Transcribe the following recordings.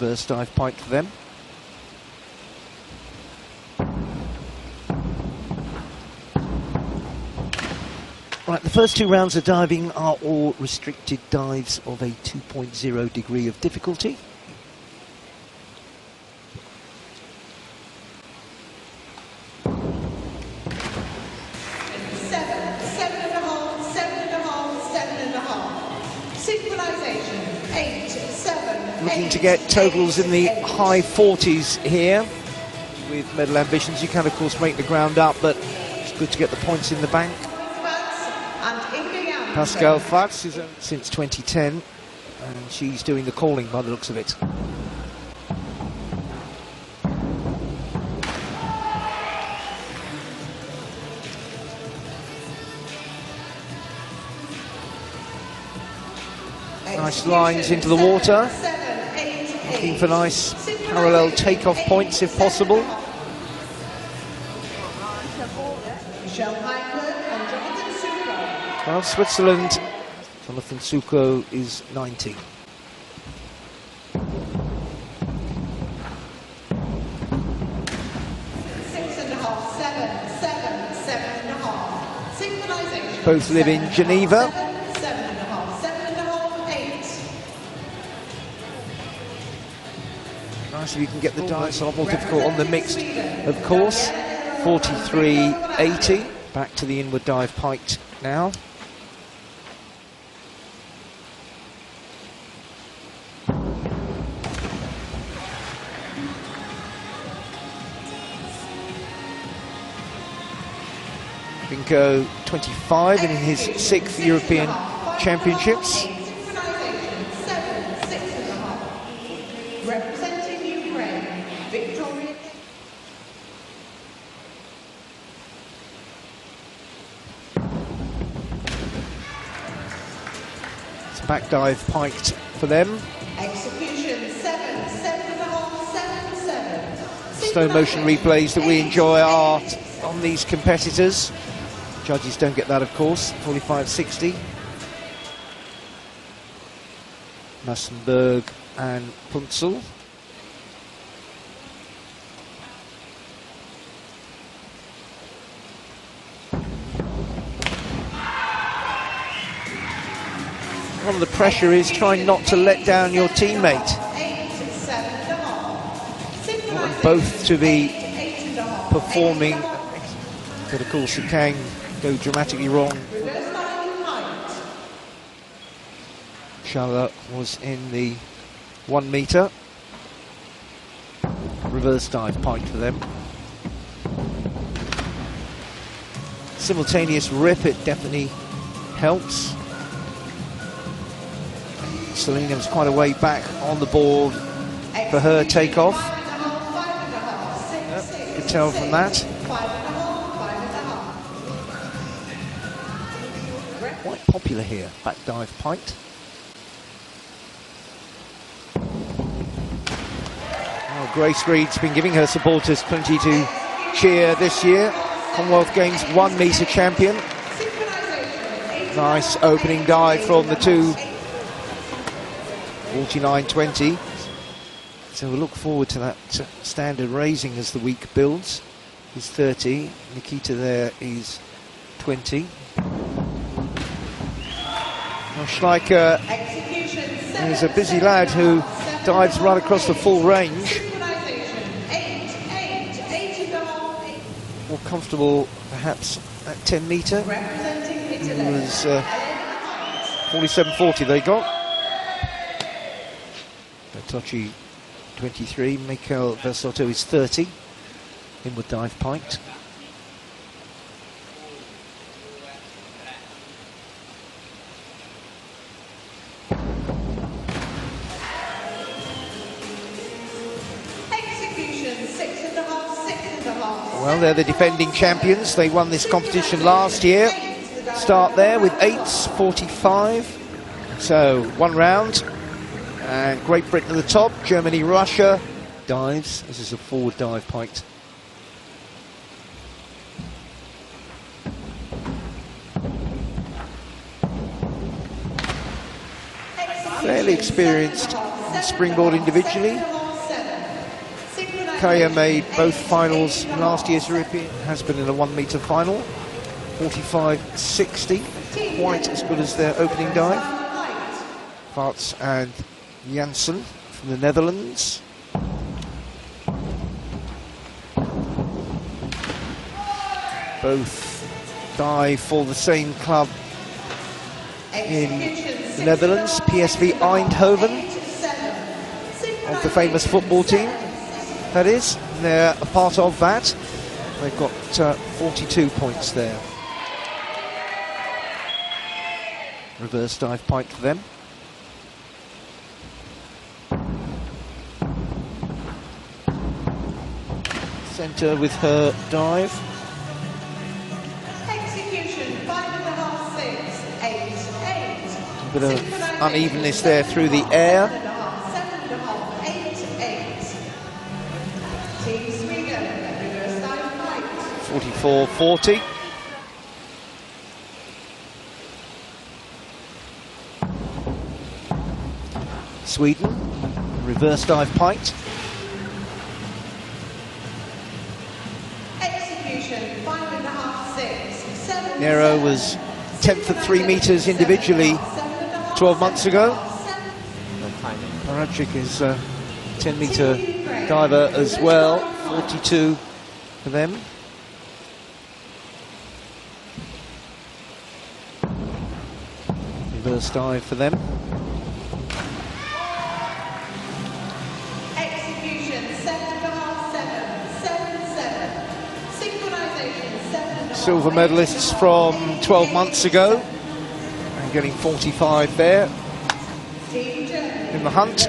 reverse dive pike for them. Right, the first 2 rounds of diving are all restricted dives of a 2.0 degree of difficulty. Looking to get totals in the high 40s here with medal ambitions. You can of course make the ground up, but it's good to get the points in the bank. Pascal Fatz is since 2010 and she's doing the calling by the looks of it. Nice lines into the water. Looking for nice parallel takeoff points if possible. Well, Switzerland, Jonathan Suko is 90. Both live in Geneva. Nice if you can get the dives. A lot more difficult on the mixed, of course. 43.80. Back to the inward dive piked now. Binko 25 in his 6th European Championships. It's back dive piked for them. Execution 7.5, 7.7. Slow motion replays that we enjoy are on these competitors. Judges don't get that, of course. 45.60. Massenberg and Punzel. A lot of the pressure is trying not to let down your teammate. You want them both to be performing, but of course it can go dramatically wrong. Charlotte was in the 1 metre. Reverse dive piked for them. Simultaneous rip, it definitely helps. Selena was quite a way back on the board for her takeoff. Yep, could tell from that. Quite popular here, back dive piked. Oh, Grace Reed's been giving her supporters plenty to cheer this year. Commonwealth Games 1 metre champion. Nice opening dive from the two. 49.20. So we'll look forward to that standard raising as the week builds. He's 30. Nikita there is 20. Well, Schleicher is a busy lad who dives right across the full range. More comfortable, perhaps, at 10 metre. It was 47.40 they got. Tochi 23, Mikel Versotto is 30. Inward dive piked. Execution 6.5, 6.5. Well, they're the defending champions. They won this competition last year. Start there with 8:45. So 1 round. And Great Britain at the top, Germany, Russia. Dives. This is a forward dive piked. Fairly experienced on springboard individually. Kaya made both finals in last year's European, has been in a 1 metre final, 45.60, quite as good as their opening dive. Vaarts and Janssen from the Netherlands. Both dive for the same club in the Netherlands, PSV Eindhoven, of the famous football team, that is. They're a part of that. They've got 42 points there. Reverse dive pike for them. Centre with her dive. Execution 5.5, 6, 8, 8. A bit of unevenness there through the air. 7.5, 8, 8. Team Sweden, reverse dive right. 44.40. Sweden, reverse dive piked. Execution 5.5, 6, 7. Nero was 10th at 3 metres individually 12 months ago. Paracic is a 10 metre diver as well, 42 for them. Reverse dive for them. Execution 7.5, 7, 7, 7. Synchronization 7.5. Silver medalists from 12 months ago, and getting 45 there in the hunt.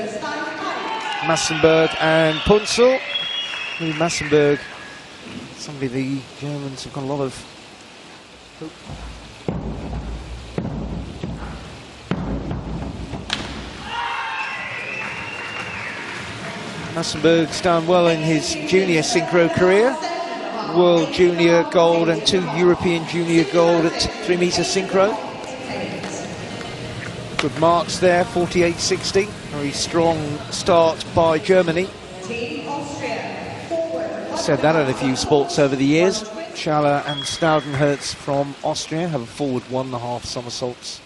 Massenberg and Punzel. Massenberg, somebody the Germans have got a lot of hope. Massenberg's done well in his junior synchro career. World junior gold and 2 European junior gold at 3 metre synchro. Good marks there, 48.60. Very strong start by Germany. Said that at a few sports over the years. Schaller and Staudenherz from Austria have a forward 1.5 somersaults.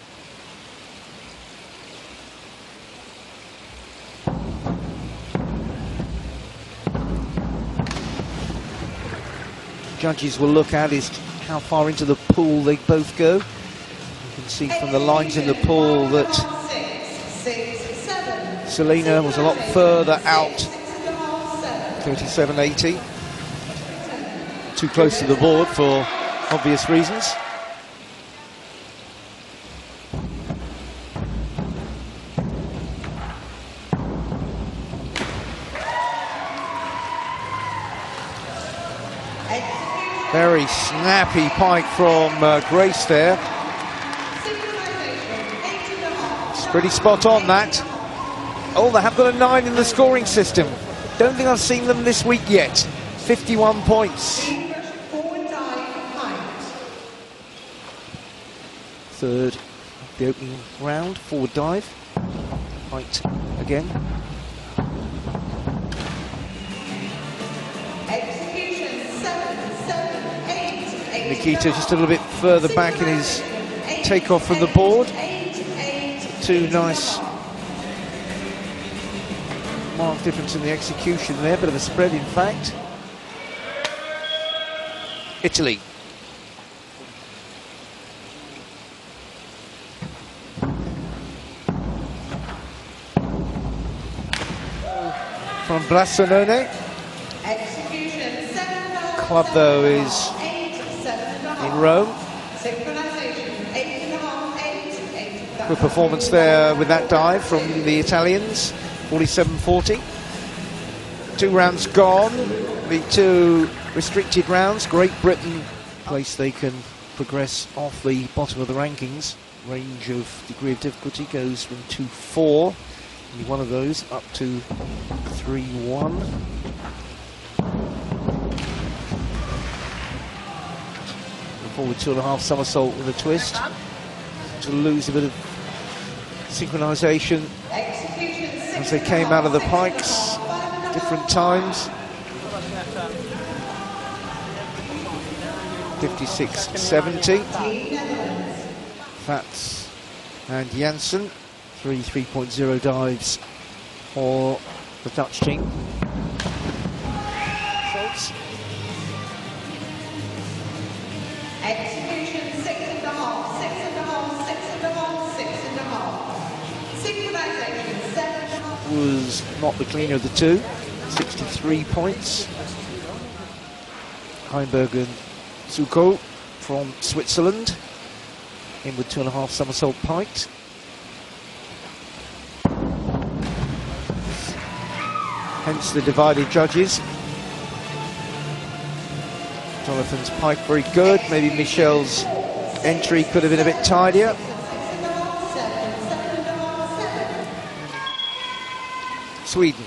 Judges will look at is how far into the pool they both go. You can see from the lines in the pool that Selena was a lot further out, 37.80. Too close to the board for obvious reasons. Very snappy pike from Grace there. It's pretty spot on that. Oh, they have got a 9 in the scoring system. Don't think I've seen them this week yet. 51 points. Third of the opening round, forward dive. Height again. Nikita just a little bit further back in his takeoff from the board. 2 nice marked difference in the execution there, bit of a spread in fact. Italy. From Blasonone. Club though is in Rome. Good performance there with that dive from the Italians, 47.40. 2 rounds gone, the 2 restricted rounds. Great Britain, place they can progress off the bottom of the rankings. Range of degree of difficulty goes from 2-4, only one of those, up to 3-1. Forward 2.5 somersault with a twist to lose a bit of synchronization as they came out of the pikes, different times. 56.70. Fats and Janssen, 3.0 dives for the Dutch team. Schultz. Execution 6.5, 6.5, 6.5, 6.5. Synchronization 7.5. Was not the cleaner of the two, 63 points. Heimberg and Zuko from Switzerland, in with 2.5 somersault pike. Hence the divided judges. Jonathan's pike very good. Maybe Michelle's entry could have been a bit tidier. Sweden.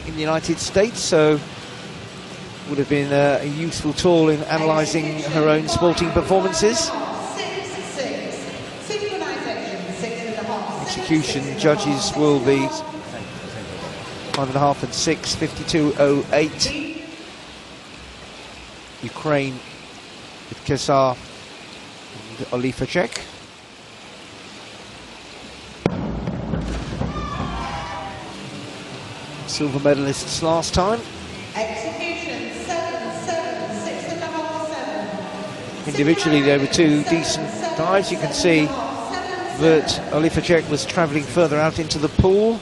In the United States, so would have been a useful tool in analysing her own sporting performances. Execution judges will be 5.5 and 6, 52.08. Ukraine with Kesar and Olifacek. Silver medalists last time. Execution 7, 7, 6.5, 7. Individually, there were two decent dives. You can see that Olifacek was travelling further out into the pool.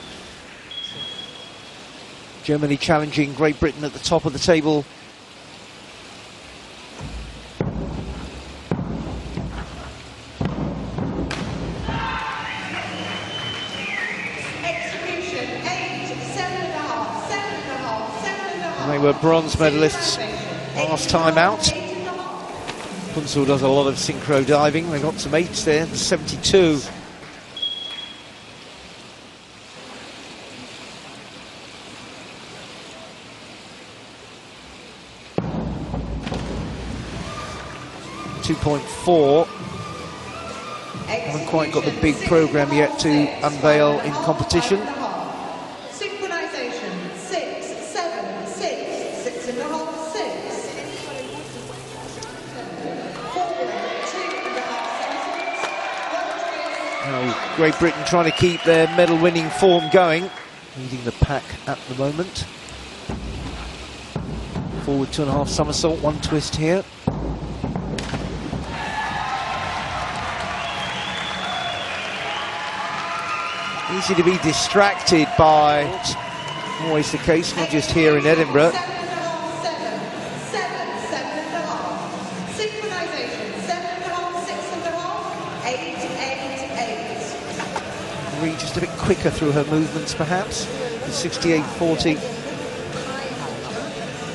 Germany challenging Great Britain at the top of the table. Execution 8, 7.5, 7.5, 7.5. They were bronze medalists last time out. Punzel does a lot of synchro diving. They got some 8s there, 72. .4. Haven't quite got the big programme yet to unveil in competition. Synchronization 6, 7, 6, 6.5, 6. Forward 2.5 Now, Great Britain trying to keep their medal-winning form going, leading the pack at the moment. Forward 2.5 somersault, one twist here. Easy to be distracted by, always the case, not just here in Edinburgh. 7.5, 7, 7.5. Synchronization 7.5, 6.5, 8, 8, 8. Marie just a bit quicker through her movements, perhaps. 68.40.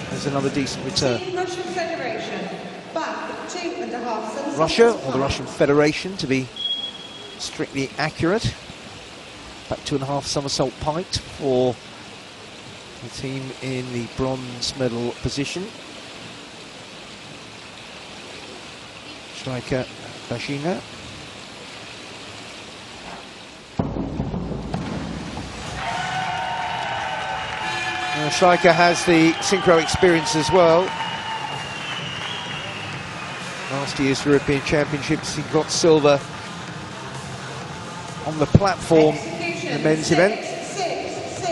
There's another decent return. Team Russian Federation, back 2.5. Russia, or the Russian Federation, to be strictly accurate. Back 2.5 somersault pike for the team in the bronze medal position. Striker Bashina. Striker has the synchro experience as well. Last year's European Championships, he got silver on the platform in the men's event. 6,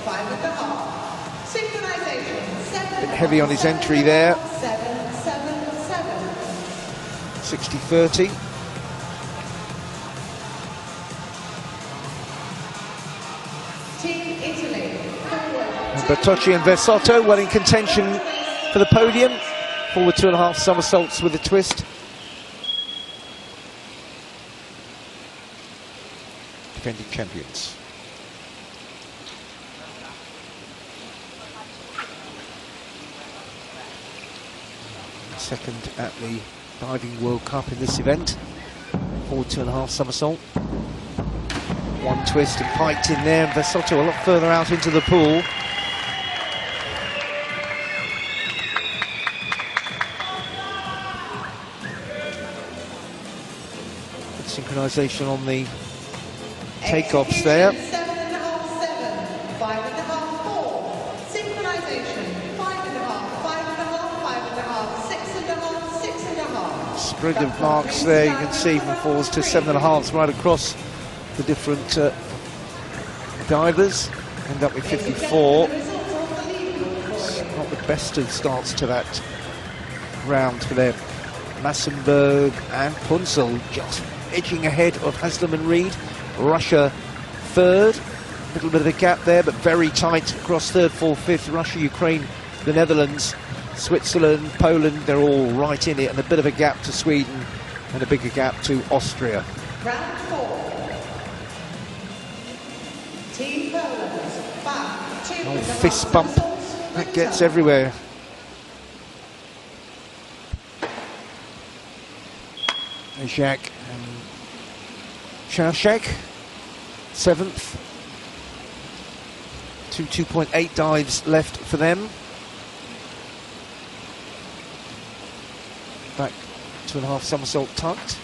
5.5. Synchronization 7. A bit heavy on his entry there. 7, 7, 7. 60-30. Team Italy, forward. And Bertocci and Versotto well in contention for the podium. Forward 2.5 somersaults with a twist. Defending champions. Second at the Diving World Cup in this event. Forward 2.5 somersault. One twist and piked in there. Versotto a lot further out into the pool. Good synchronisation on the takeoffs there. 7.5, 7, 5.5, 4. Synchronization, 5.5, 5.5, 5.5, 6.5, 6.5. Spread of marks there, you can see from 4s to 7.5s right across the different divers. End up with 54. It's not the best of starts to that round for them. Massenberg and Punzel just edging ahead of Haslam and Reed. Russia third. A little bit of a gap there, but very tight across third, fourth, fifth. Russia, Ukraine, the Netherlands, Switzerland, Poland, they're all right in it, and a bit of a gap to Sweden and a bigger gap to Austria. Round 4. Team Poland, back 2. Oh, fist bump. That gets everywhere. Jacques and Shashek, 7th. 2.8 dives left for them. Back 2.5 somersault tucked.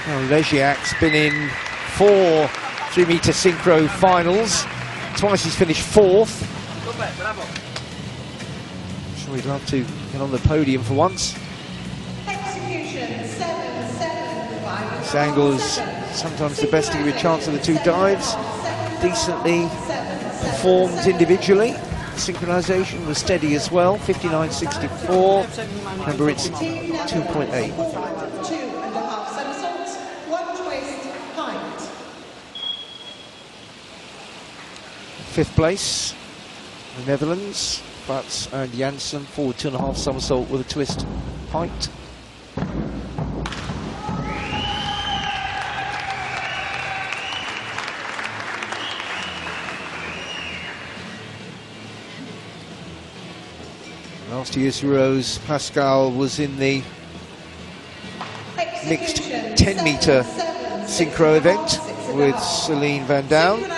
Well, Leziak's been in 4 3-meter synchro finals. Twice he's finished 4th. Sure, he'd love to get on the podium for once. Execution 7-7. This angle is sometimes the best to give you a chance of the 2 dives. Decently performed individually. Synchronization was steady as well. 59.64. Remember, it's 2.8. 2.5 somersaults, 1 twist, height. 5th place, the Netherlands. Butts and Janssen forward 2.5 somersault with a twist height. Last year's Euros, Pascal was in the mixed 10-meter synchro event with Celine Van Daan.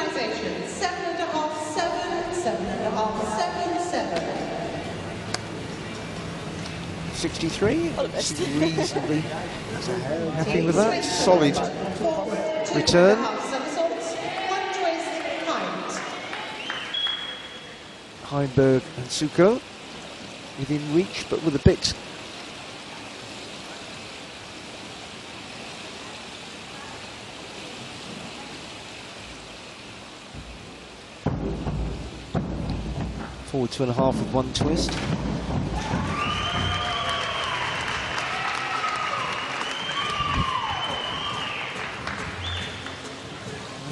63, reasonably happy with that. Solid return. Heinberg and Suko within reach, but with a bit. Forward 2.5 with 1 twist.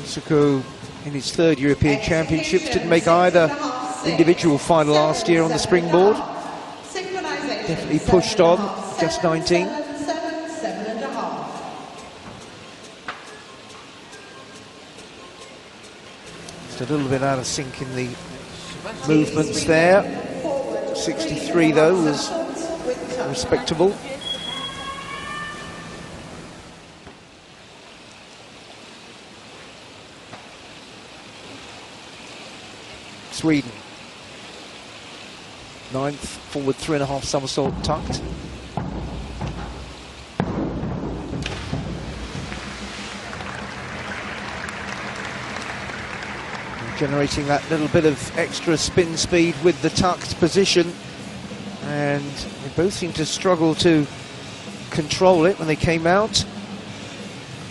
Suko in his 3rd European Championships didn't make either individual final last year on the Springboard. Definitely pushed on, just 19. Just a little bit out of sync in the movements there. 63 though was respectable. Sweden, 9th, forward 3.5 somersault tucked. Generating that little bit of extra spin speed with the tucked position, and they both seem to struggle to control it when they came out.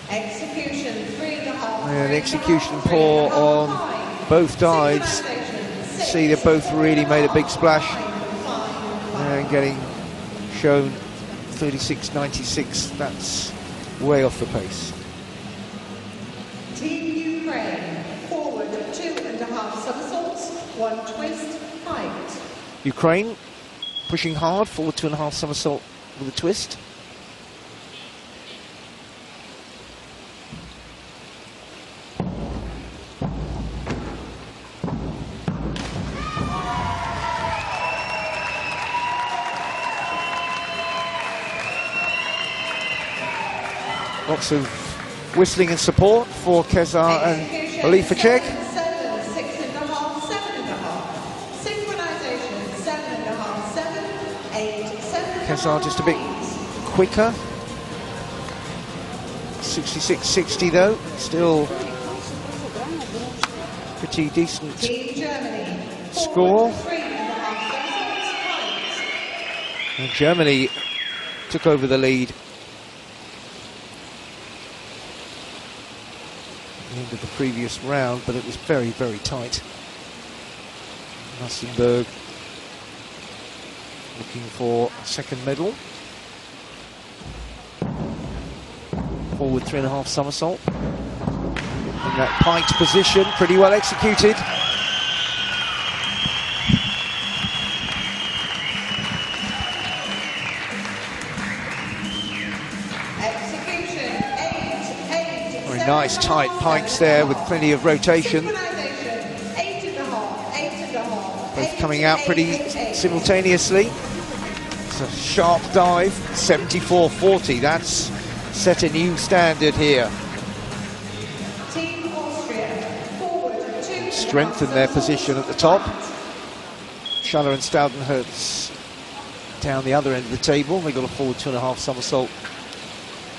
Execution 3.5. And execution poor on both dives. See, they both really made a big splash and getting shown 36.96. That's way off the pace. Team Ukraine, forward 2.5 somersaults, 1 twist, height. Ukraine pushing hard, forward 2.5 somersault with a twist. Lots of whistling and support for Kezar and Alifacek. 6.5, Kesar just a bit quicker. 66-60 though, still pretty decent score. And Germany took over the lead at the end of the previous round, but it was very, very tight. Massenberg looking for a second medal. Forward 3.5 somersault. In that piked position, pretty well executed. Very nice tight pikes there with plenty of rotation. Both coming out pretty simultaneously. It's a sharp dive, 74-40. That's set a new standard here. Strengthen their position at the top. Schaller and Stoudenhertz down the other end of the table. They got a forward 2.5 somersault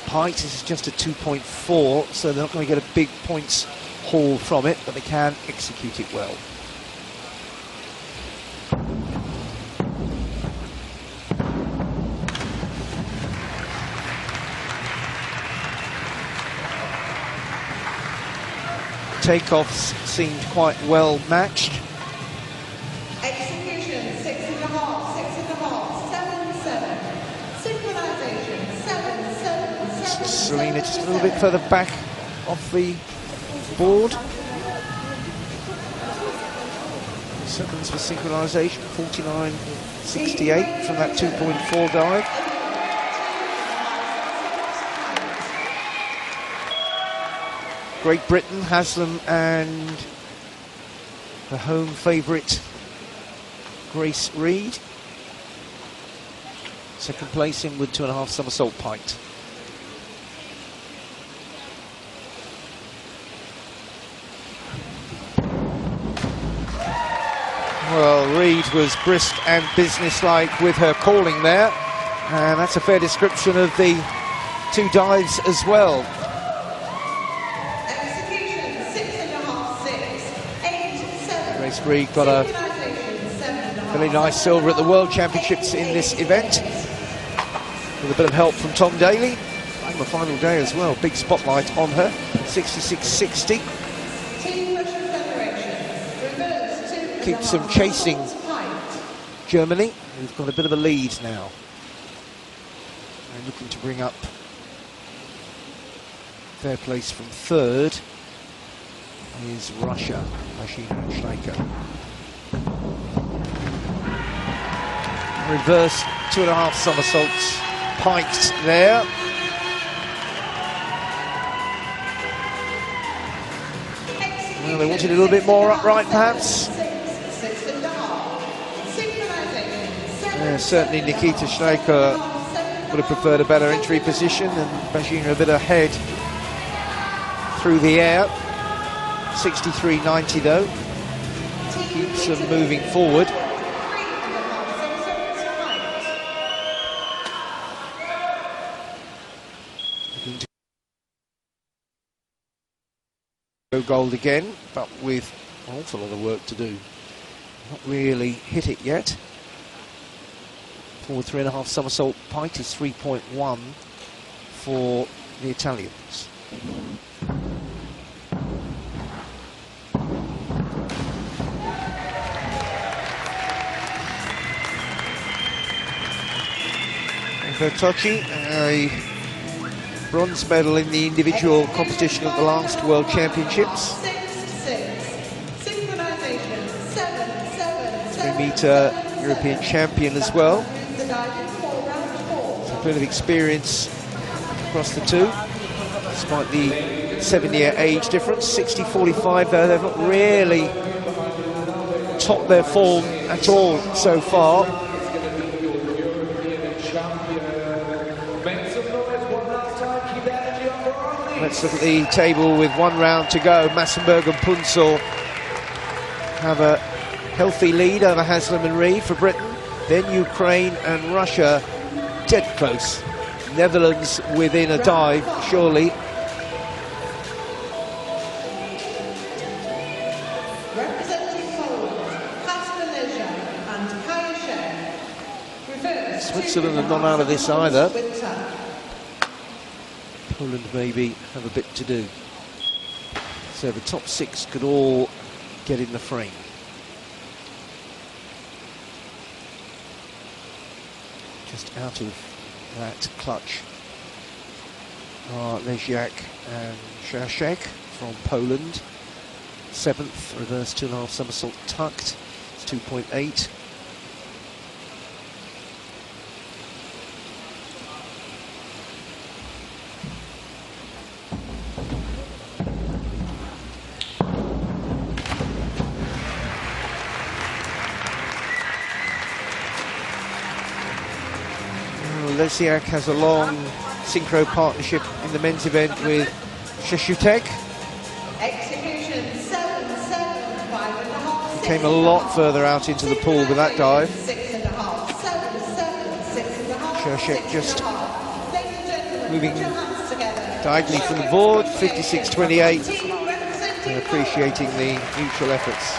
pike. This is just a 2.4, so they're not going to get a big points haul from it, but they can execute it well. Takeoffs seemed quite well matched. Execution 6.5, 6.5, 7.7. Synchronization 7.7. Selena just a little bit further back off the board. Seconds for synchronization, 49.68 from that 2.4 dive. Great Britain, Haslam and the home favourite Grace Reed. Second place in with 2.5 somersault piked. Well, Reed was brisk and businesslike with her calling there, and that's a fair description of the two dives as well. Grace Reed got a really nice silver at the World Championships in this event, with a bit of help from Tom Daly on the final day as well. Big spotlight on her, 66-60. Keeps them chasing Germany, who've got a bit of a lead now. And looking to bring up their place from third is Russia, Schleicher. Reverse 2.5 somersaults piked there. Well, they wanted a little bit more upright, perhaps. Yeah, certainly Nikita Schleicher would have preferred a better entry position, and Bajina a bit ahead through the air. 63.90 though, keeps them moving forward. Looking to go gold again, but with an awful lot of work to do. Not really hit it yet. Forward 3.5 somersault pike is 3.1 for the Italians. Bertocci, a bronze medal in the individual competition at the last World Championships. 3-meter European champion as well. So plenty of experience across the two, despite the 7-year age difference. 60-45 though, they've not really topped their form at all so far. Let's look at the table with 1 round to go. Massenberg and Punzel have a healthy lead over Haslam and Reed for Britain. Then Ukraine and Russia dead close. Netherlands within a dive, surely. Representing Poland, Kasper Leja and Kaya Reverse. Switzerland are not out of this either. Poland maybe have a bit to do. So the top 6 could all get in the frame. Just out of that clutch are Leziak and Szaszek from Poland. 7th, reverse 2.5 somersault tucked. It's 2.8. Leziak has a long synchro partnership in the men's event with Szaszek. Execution 7-7, 5.5. Came a lot further out into the pool with that dive. 6.5, 7-7, 6.5. Szaszek just moving diagonally from the board, 56.28, and appreciating the mutual efforts.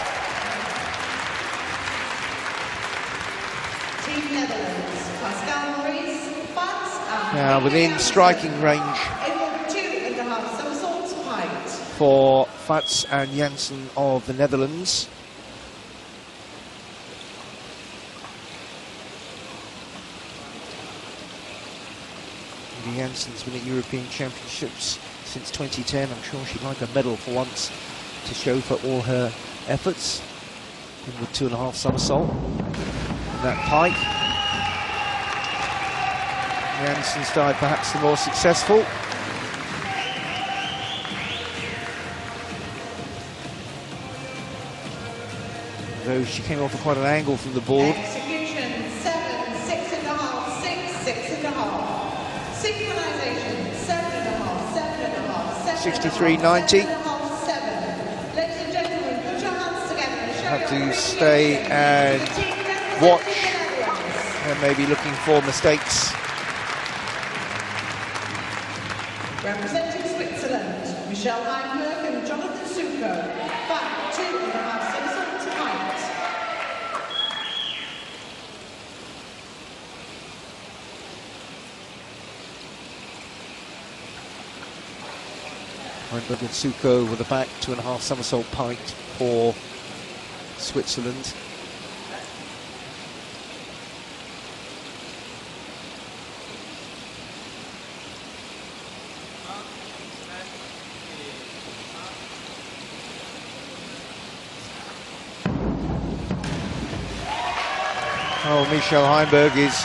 Now within striking range for Fats and Janssen of the Netherlands. Janssen's been at European Championships since 2010. I'm sure she'd like a medal for once to show for all her efforts. In the 2.5 somersault. And that pike. Janssen's dive perhaps the more successful. Though she came off at quite an angle from the board. Execution 7, 6.5, 6, 6.5. Synchronization 7.5, 7.5, 63.90. 7. Ladies and gentlemen, put your hands together and show Have your to stay and watch and maybe looking for mistakes. Representing Switzerland, Michelle Heinberg and Jonathan Synchro. Back 2.5 somersaults height. Heinberg and Synchro with a back 2.5 somersault pike for Switzerland. Oh, Michelle Heinberg is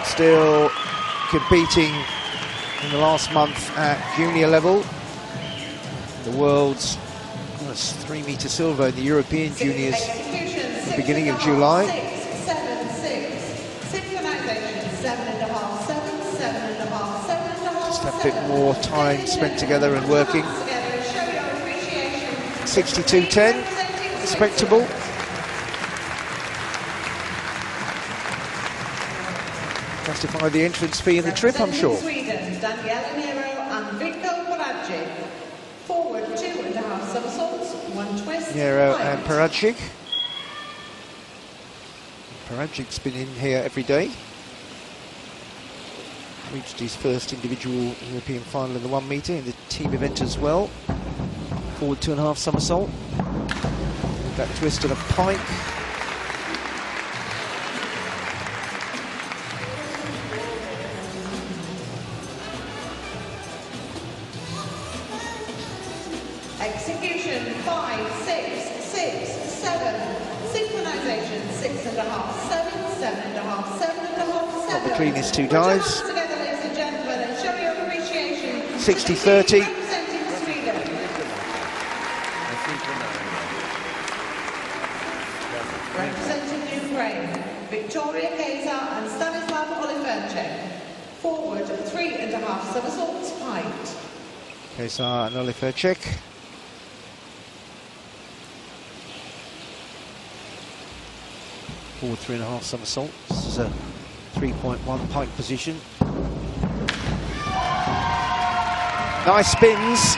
still competing in the last month at junior level. The world's 3-meter silver in the European juniors at the beginning of July. 6, 7, 6. Synchronization 7.5, 7, 7.5, 7.5. Just a bit more time spent together and working. 62.10, respectable. Justify the entrance fee in the trip, I'm sure. Sweden, Daniela Nero and Victor Paradji. Forward 2.5 somersaults, 1 twist. Nero height. and Paradji. Paradji's been in here every day. Reached his first individual European final in the 1 meter in the team event as well. Forward 2.5 somersault. With that twist and a pike. Execution 5, 6, 6, 7. Synchronization 6.5, 7, 7.5, 7.5, 7. Not the cleanest two dives. Put your hands together, ladies and gentlemen, and show your appreciation. 60-30. Representing Sweden. Representing Ukraine, Victoria Kazar and Stanislav Oliverchek. Forward 3.5 somersaults height. Kazar and Oliverchek. Forward 3.5 somersaults. This is a 3.1 pike position. Nice spins.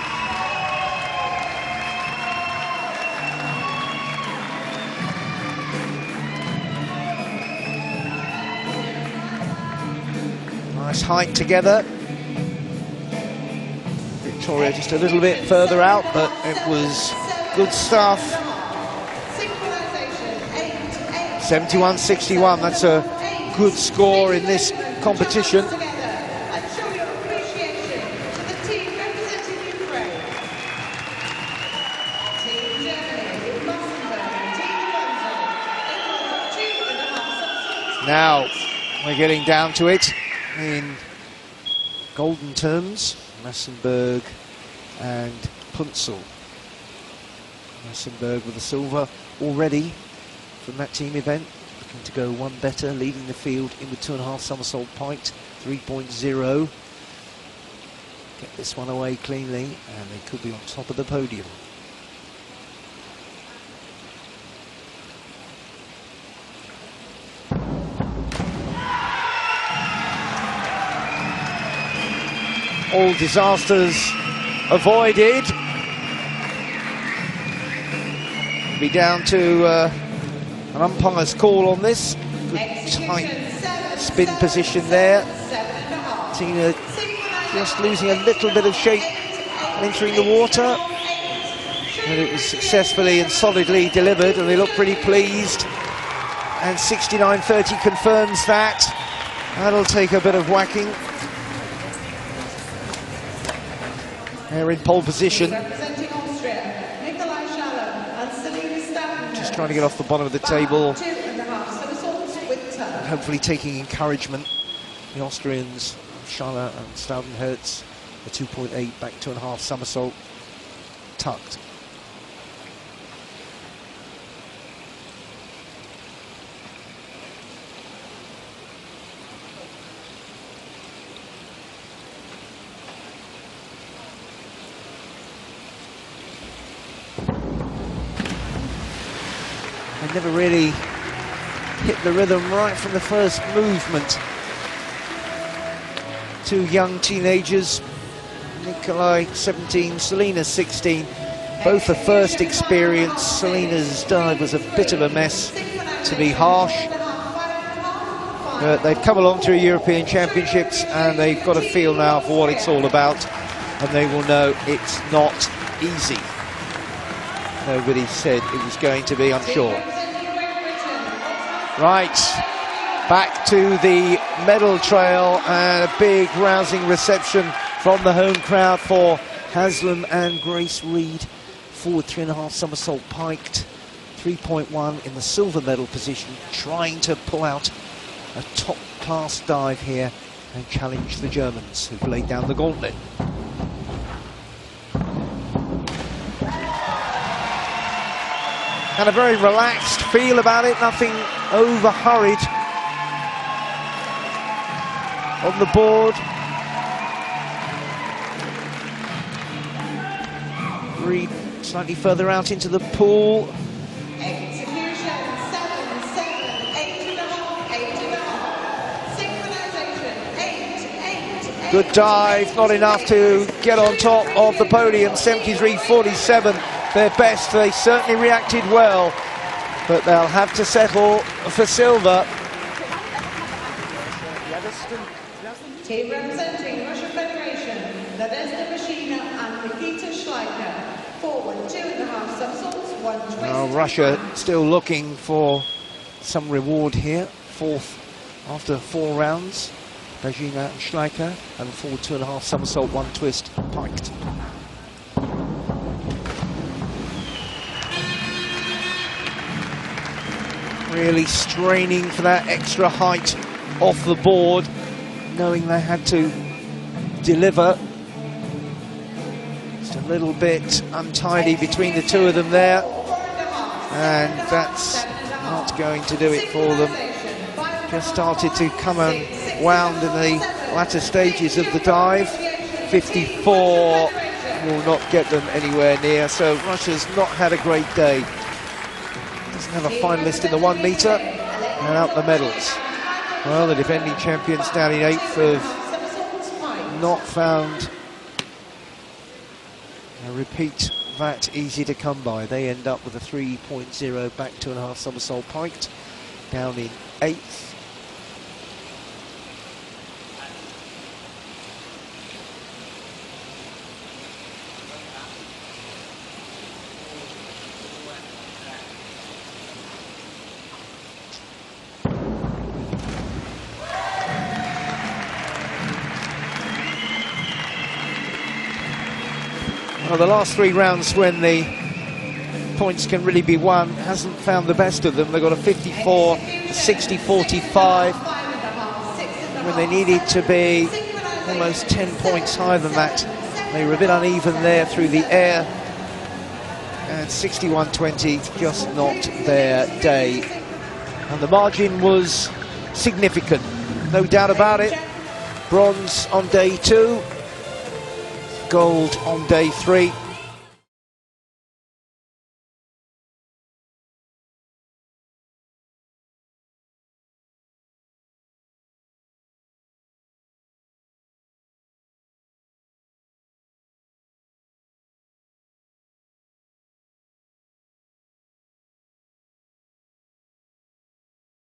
Nice height together. Victoria just a little bit further out, but it was good stuff. 71-61, that's a good score in this competition. Now we're getting down to it in golden terms. Massenburg and Punzel. Massenburg with the silver already from that team event, looking to go one better, leading the field in the 2.5 somersault piked, 3.0. Get this one away cleanly and they could be on top of the podium. All disasters avoided. Be down to an umpire's call on this. Good tight spin position there. Tina just losing a little bit of shape entering the water. But it was successfully and solidly delivered and they look pretty pleased. And 69.30 confirms that. That'll take a bit of whacking. They're in pole position. Just trying to get off the bottom of the table. And hopefully taking encouragement. The Austrians, Schaller and Staudenherz, a 2.8 back 2.5 somersault, tucked. They never really hit the rhythm right from the first movement. Two young teenagers, Nikolai 17, Selena 16, both a first experience. Selena's dive was a bit of a mess, to be harsh. But they've come along to a European Championships and they've got a feel now for what it's all about, and they will know it's not easy. Nobody said it was going to be, I'm sure. Right, back to the medal trail and a big rousing reception from the home crowd for Haslam and Grace Reed. Forward 3.5 somersault piked, 3.1 in the silver medal position, trying to pull out a top class dive here and challenge the Germans who've laid down the gauntlet. And a very relaxed feel about it, nothing over-hurried on the board. Reed slightly further out into the pool. Execution 7, 8.5. Synchronization 8. Good dive, not enough to get on top of the podium. 73.47. Their best. They certainly reacted well, but they'll have to settle for silver. Team representing Russian Federation, Nadezhda Mashina and Nikita Schleicher. Forward 2.5 somersaults, 1 twist. Now Russia still looking for some reward here. Fourth after 4 rounds. Mashina and Schleicher, and forward 2.5 somersault, 1 twist, piked. Really straining for that extra height off the board, knowing they had to deliver. Just a little bit untidy between the two of them there, and that's not going to do it for them. Just started to come unwound in the latter stages of the dive. 54 will not get them anywhere near, so Russia's not had a great day. Doesn't have a finalist in the 1 metre, and out the medals. Well, the defending champions down in 8th have not found a repeat that easy to come by. They end up with a 3.0 back 2.5 somersault piked down in 8th. Well, the last 3 rounds when the points can really be won hasn't found the best of them. They've got a 54, a 60, 45 when they needed to be almost 10 points higher than that. They were a bit uneven there through the air, and 61-20, just not their day. And the margin was significant, no doubt about it. Bronze on day 2. Gold on day 3.